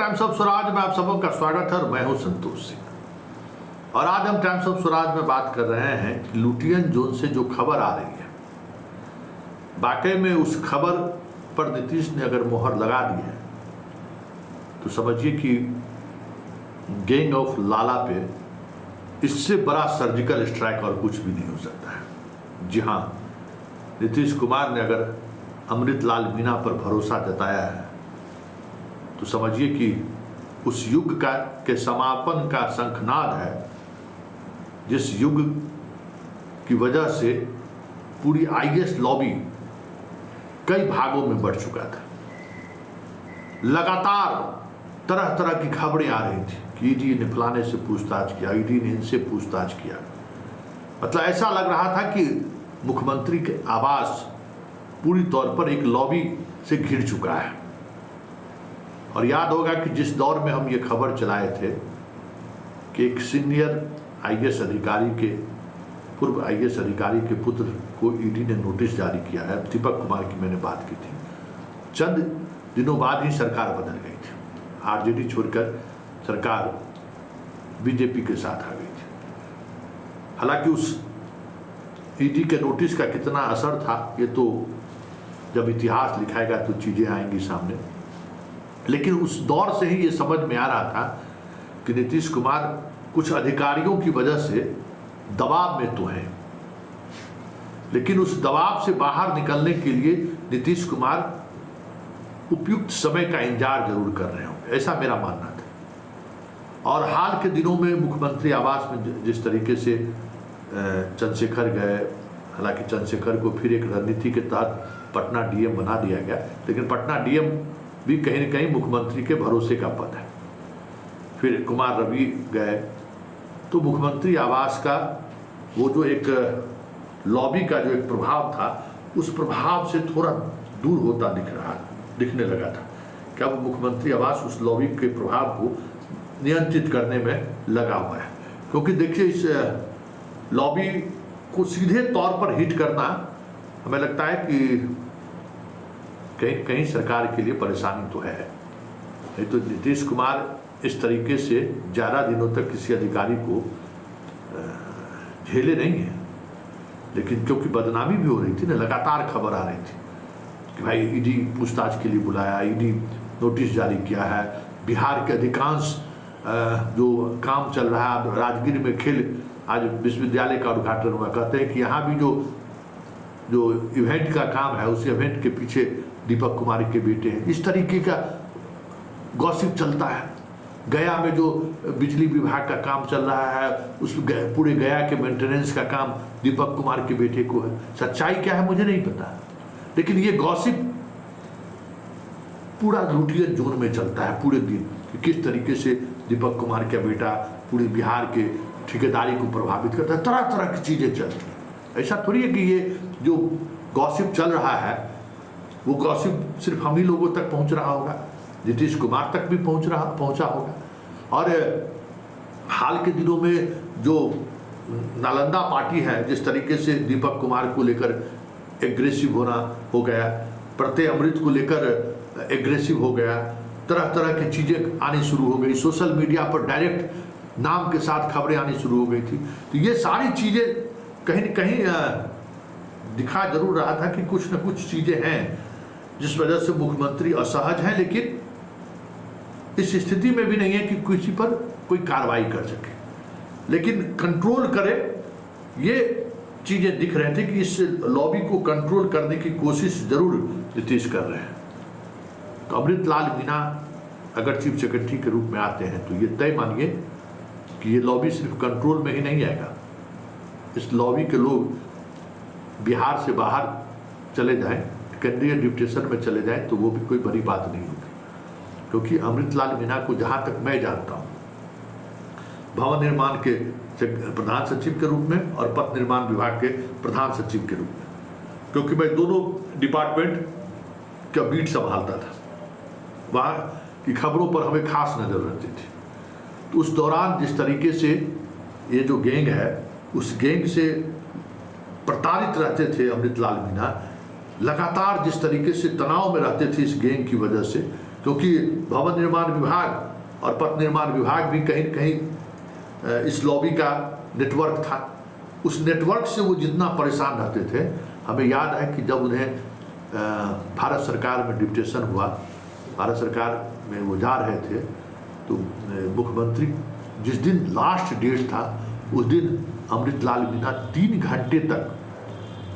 Times of Swaraj में आप सबका स्वागत है और मैं हूं संतोष सिंह। और आज हम टाइम्स ऑफ स्वराज में बात कर रहे हैं कि लुटियन जोन से जो खबर आ रही है, वाकई में उस खबर पर नीतीश ने अगर मोहर लगा दी है तो समझिए कि गैंग ऑफ लाला पे इससे बड़ा सर्जिकल स्ट्राइक और कुछ भी नहीं हो सकता है। जी हाँ, नीतीश कुमार ने अगर अमृतलाल मीणा पर भरोसा जताया है तो समझिए कि उस युग के समापन का शंखनाद है, जिस युग की वजह से पूरी आईएएस लॉबी कई भागों में बढ़ चुका था। लगातार तरह तरह की खबरें आ रही थी कि ईडी ने फलाने से पूछताछ किया, ईडी ने इनसे पूछताछ किया। मतलब ऐसा लग रहा था कि मुख्यमंत्री के आवास पूरी तौर पर एक लॉबी से घिर चुका है। और याद होगा कि जिस दौर में हम ये खबर चलाए थे कि एक सीनियर आईएएस अधिकारी के पूर्व आईएएस अधिकारी के पुत्र को ईडी ने नोटिस जारी किया है, दीपक कुमार की मैंने बात की थी, चंद दिनों बाद ही सरकार बदल गई थी। आरजेडी छोड़कर सरकार बीजेपी के साथ आ गई थी। हालांकि उस ईडी के नोटिस का कितना असर था ये तो जब इतिहास लिखाएगा तो चीज़ें आएंगी सामने। लेकिन उस दौर से ही ये समझ में आ रहा था कि नीतीश कुमार कुछ अधिकारियों की वजह से दबाव में तो हैं, लेकिन उस दबाव से बाहर निकलने के लिए नीतीश कुमार उपयुक्त समय का इंतजार जरूर कर रहे होंगे, ऐसा मेरा मानना था। और हाल के दिनों में मुख्यमंत्री आवास में जिस तरीके से चंद्रशेखर गए, हालांकि चंद्रशेखर को फिर एक रणनीति के तहत पटना डीएम बना दिया गया, लेकिन पटना डीएम भी कहीं न कहीं मुख्यमंत्री के भरोसे का पद है। फिर कुमार रवि गए तो मुख्यमंत्री आवास का वो जो एक लॉबी का जो एक प्रभाव था, उस प्रभाव से थोड़ा दूर होता दिखने लगा था कि अब मुख्यमंत्री आवास उस लॉबी के प्रभाव को नियंत्रित करने में लगा हुआ है। क्योंकि देखिए, इस लॉबी को सीधे तौर पर हिट करना हमें लगता है कि कहीं कहीं सरकार के लिए परेशानी तो है। नहीं तो नीतीश कुमार इस तरीके से ज़्यादा दिनों तक किसी अधिकारी को झेले नहीं है। लेकिन क्योंकि बदनामी भी हो रही थी ना, लगातार खबर आ रही थी कि भाई ईडी पूछताछ के लिए बुलाया, ईडी नोटिस जारी किया है, बिहार के अधिकांश जो काम चल रहा है, राजगीर में खेल आज विश्वविद्यालय का उद्घाटन हुआ, कहते हैं कि यहाँ भी जो इवेंट का काम है उस इवेंट के पीछे दीपक कुमार के बेटे हैं। इस तरीके का गॉसिप चलता है। गया में जो बिजली विभाग का काम चल रहा है, उस पूरे गया के मेंटेनेंस का काम दीपक कुमार के बेटे को है। सच्चाई क्या है मुझे नहीं पता, लेकिन ये गॉसिप पूरा लुटियन जोन में चलता है पूरे दिन कि किस तरीके से दीपक कुमार का बेटा पूरे बिहार के ठेकेदारी को प्रभावित करता है। तरह तरह की चीज़ें चलती हैं। ऐसा थोड़ी है कि ये जो गॉसिप चल रहा है वो गॉसिप सिर्फ हम ही लोगों तक पहुंच रहा होगा, नीतीश कुमार तक भी पहुंचा होगा। और हाल के दिनों में जो नालंदा पार्टी है, जिस तरीके से दीपक कुमार को लेकर एग्रेसिव हो गया, प्रत्यय अमृत को लेकर एग्रेसिव हो गया, तरह तरह की चीज़ें आनी शुरू हो गई, सोशल मीडिया पर डायरेक्ट नाम के साथ खबरें आनी शुरू हो गई थी। तो ये सारी चीज़ें कहीं न कहीं दिखा जरूर रहा था कि कुछ न कुछ चीज़ें हैं जिस वजह से मुख्यमंत्री असहज हैं, लेकिन इस स्थिति में भी नहीं है कि किसी पर कोई कार्रवाई कर सके, लेकिन कंट्रोल करे। ये चीज़ें दिख रहे थे कि इस लॉबी को कंट्रोल करने की कोशिश जरूर नीतीश कर रहे हैं। तो अमृतलाल मीणा अगर चीफ सेक्रेटरी के रूप में आते हैं तो ये तय मानिए कि ये लॉबी सिर्फ कंट्रोल में ही नहीं आएगा। इस लॉबी के लोग बिहार से बाहर चले जाएं, केंद्रीय डिप्यूटेशन में चले जाएं तो वो भी कोई बड़ी बात नहीं होगी। क्योंकि अमृतलाल मीणा को जहाँ तक मैं जानता हूँ, भवन निर्माण के प्रधान सचिव के रूप में और पथ निर्माण विभाग के प्रधान सचिव के रूप में, क्योंकि मैं दोनों डिपार्टमेंट का बीट संभालता था, वहाँ की खबरों पर हमें खास नज़र रहती थी। तो उस दौरान जिस तरीके से ये जो गैंग है, उस गैंग से प्रताड़ित रहते थे अमृतलाल मीणा, लगातार जिस तरीके से तनाव में रहते थे इस गैंग की वजह से, क्योंकि भवन निर्माण विभाग और पथ निर्माण विभाग भी कहीं न कहीं इस लॉबी का नेटवर्क था। उस नेटवर्क से वो जितना परेशान रहते थे, हमें याद है कि जब उन्हें भारत सरकार में डिप्टेशन हुआ, भारत सरकार में वो जा रहे थे, तो मुख्यमंत्री जिस दिन लास्ट डेट था उस दिन अमृतलाल मीणा 3 घंटे तक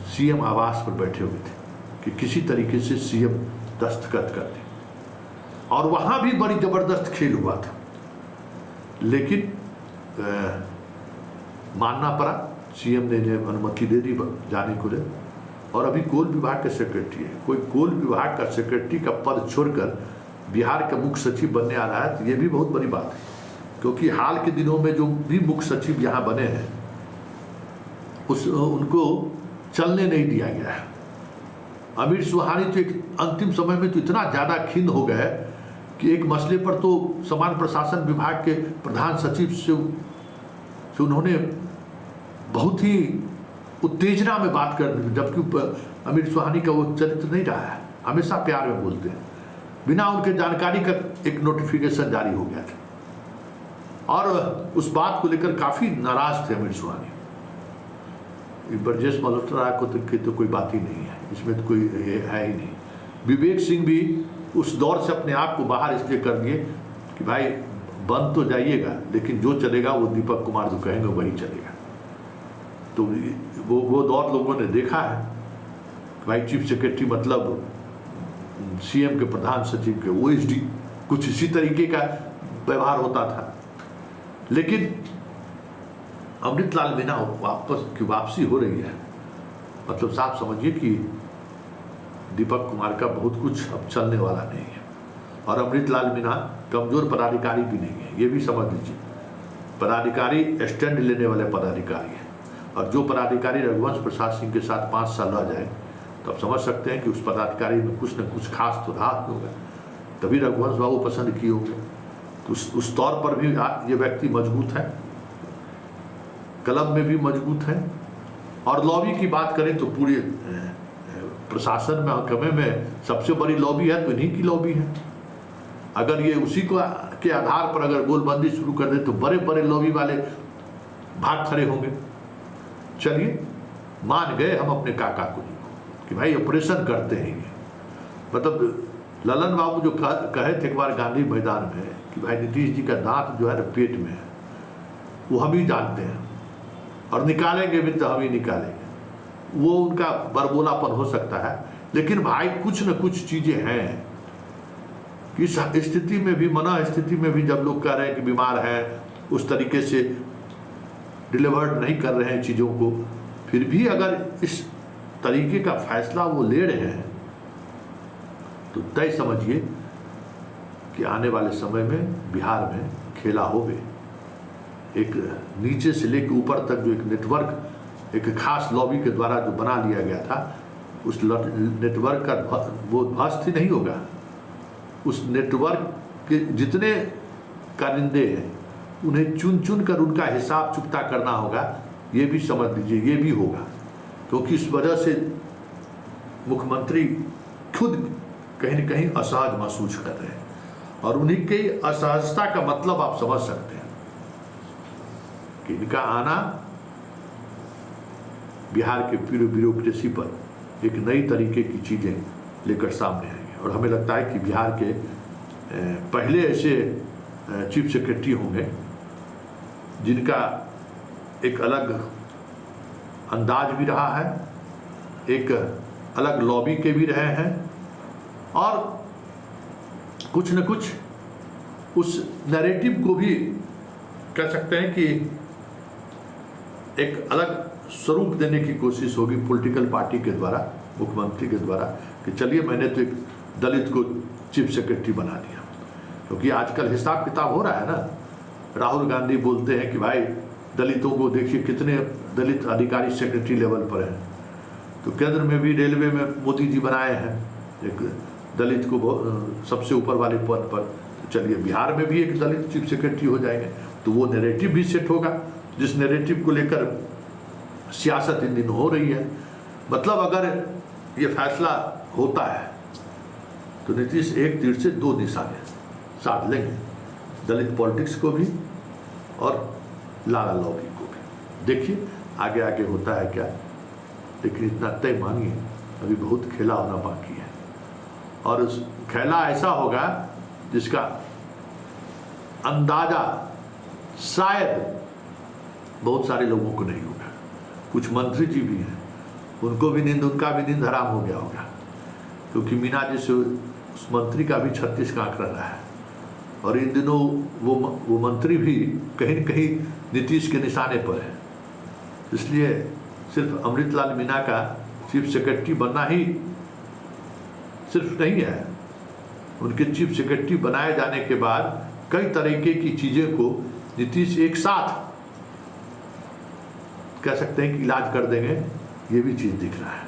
सीएम आवास पर बैठे हुए थे कि किसी तरीके से सीएम दस्तखत कर दे, और वहाँ भी बड़ी ज़बरदस्त खेल हुआ था। लेकिन मानना पड़ा, सीएम ने इन्हें अनुमति दे दी जाने को ले। और अभी कोल विभाग के सेक्रेटरी है, कोई कोल विभाग का सेक्रेटरी का पद छोड़कर बिहार का मुख्य सचिव बनने आ रहा है, तो ये भी बहुत बड़ी बात है। क्योंकि हाल के दिनों में जो भी मुख्य सचिव यहाँ बने हैं उनको चलने नहीं दिया गया है। अमित सुहानी तो एक अंतिम समय में तो इतना ज़्यादा खिन्न हो गए कि एक मसले पर तो सामान्य प्रशासन विभाग के प्रधान सचिव से उन्होंने बहुत ही उत्तेजना में बात कर दी, जबकि अमित सुहानी का वो चरित्र नहीं रहा है, हमेशा प्यार में बोलते हैं। बिना उनके जानकारी का एक नोटिफिकेशन जारी हो गया था, और उस बात को लेकर काफ़ी नाराज थे अमित सुहानी। ब्रजेश मल्होत्रा को तो कोई बात ही नहीं है, इसमें तो कोई है ही नहीं। विवेक सिंह भी उस दौर से अपने आप को बाहर इसलिए कर दिए कि भाई बंद तो जाइएगा, लेकिन जो चलेगा वो दीपक कुमार जो कहेंगे वही चलेगा। तो वो दौर लोगों ने देखा है कि भाई चीफ सेक्रेटरी मतलब सीएम के प्रधान सचिव के ओएसडी, कुछ इसी तरीके का व्यवहार होता था। लेकिन अमृतलाल मीणा वापसी हो रही है, मतलब साफ समझिए कि दीपक कुमार का बहुत कुछ अब चलने वाला नहीं है। और अमृतलाल मीणा कमजोर पदाधिकारी भी नहीं है, ये भी समझ लीजिए। पदाधिकारी स्टैंड लेने वाले पदाधिकारी हैं, और जो पदाधिकारी रघुवंश प्रसाद सिंह के साथ 5 साल रह जाए तो आप समझ सकते हैं कि उस पदाधिकारी में कुछ न कुछ खास तो रहा होगा, तभी रघुवंश बाबू पसंद किए होंगे। तो उस तौर पर भी ये व्यक्ति मजबूत है, कलम में भी मजबूत है। और लॉबी की बात करें तो पूरे प्रशासन में महकमे में सबसे बड़ी लॉबी है तो इन्हीं की लॉबी है। अगर ये उसी को के आधार पर अगर गोलबंदी शुरू कर दे तो बड़े बड़े लॉबी वाले भाग खड़े होंगे। चलिए मान गए हम अपने काका को कि भाई ऑपरेशन करते हैं ये, मतलब ललन बाबू जो कहे थे एक बार गांधी मैदान में कि भाई नीतीश जी का दांत जो है ना पेट में है, वो हम ही जानते हैं और निकालेंगे भी तो हम ही निकालेंगे। वो उनका बरबोलापन हो सकता है, लेकिन भाई कुछ न कुछ चीज़ें हैं कि इस स्थिति में भी, मना स्थिति में भी जब लोग कह रहे हैं कि बीमार हैं, उस तरीके से डिलीवर्ड नहीं कर रहे हैं चीज़ों को, फिर भी अगर इस तरीके का फैसला वो ले रहे हैं तो तय समझिए कि आने वाले समय में बिहार में खेला होवे। एक नीचे से लेकर ऊपर तक जो एक नेटवर्क, एक खास लॉबी के द्वारा जो बना लिया गया था, उस नेटवर्क का वो ध्वस्त ही नहीं होगा। उस नेटवर्क के जितने कारिंदे हैं उन्हें चुन चुन कर उनका हिसाब चुकता करना होगा, ये भी समझ लीजिए, ये भी होगा। क्योंकि इस वजह से मुख्यमंत्री खुद कहीं न कहीं असहज महसूस कर रहे हैं, और उन्हीं के असहजता का मतलब आप समझ सकते हैं कि इनका आना बिहार के ब्यूरोक्रेसी पर एक नई तरीके की चीज़ें लेकर सामने आएंगे। और हमें लगता है कि बिहार के पहले ऐसे चीफ सेक्रेटरी होंगे जिनका एक अलग अंदाज भी रहा है, एक अलग लॉबी के भी रहे हैं, और कुछ न कुछ उस नैरेटिव को भी कह सकते हैं कि एक अलग स्वरूप देने की कोशिश होगी पॉलिटिकल पार्टी के द्वारा, मुख्यमंत्री के द्वारा, कि चलिए मैंने तो एक दलित को चीफ सेक्रेटरी बना दिया। क्योंकि आजकल हिसाब किताब हो रहा है ना, राहुल गांधी बोलते हैं कि भाई दलितों को देखिए कितने दलित अधिकारी सेक्रेटरी लेवल पर हैं। तो केंद्र में भी रेलवे में मोदी जी बनाए हैं एक दलित को सबसे ऊपर वाले पद पर, तो चलिए बिहार में भी एक दलित चीफ सेक्रेटरी हो जाएंगे, तो वो नैरेटिव भी सेट होगा जिस नैरेटिव को लेकर सियासत इन दिन हो रही है। मतलब अगर ये फैसला होता है तो नीतीश एक तीर से दो निशाने साध लेंगे, दलित पॉलिटिक्स को भी और लाला लॉबी को भी। देखिए आगे आगे होता है क्या, लेकिन इतना तय मानिए अभी बहुत खेला होना बाकी है, और उस खेला ऐसा होगा जिसका अंदाजा शायद बहुत सारे लोगों को नहीं होगा। कुछ मंत्री जी भी हैं, उनका भी नींद हराम हो गया होगा, क्योंकि मीना जी से उस मंत्री का भी 36 का आंकड़ा रहा है, और इन दिनों वो मंत्री भी कहीं न कहीं नीतीश के निशाने पर है। इसलिए सिर्फ अमृतलाल मीना का चीफ सेक्रेटरी बनना ही सिर्फ नहीं है, उनके चीफ सेक्रेटरी बनाए जाने के बाद कई तरीके की चीज़ें को नीतीश एक साथ कह सकते हैं कि इलाज कर देंगे, ये भी चीज़ दिख रहा है।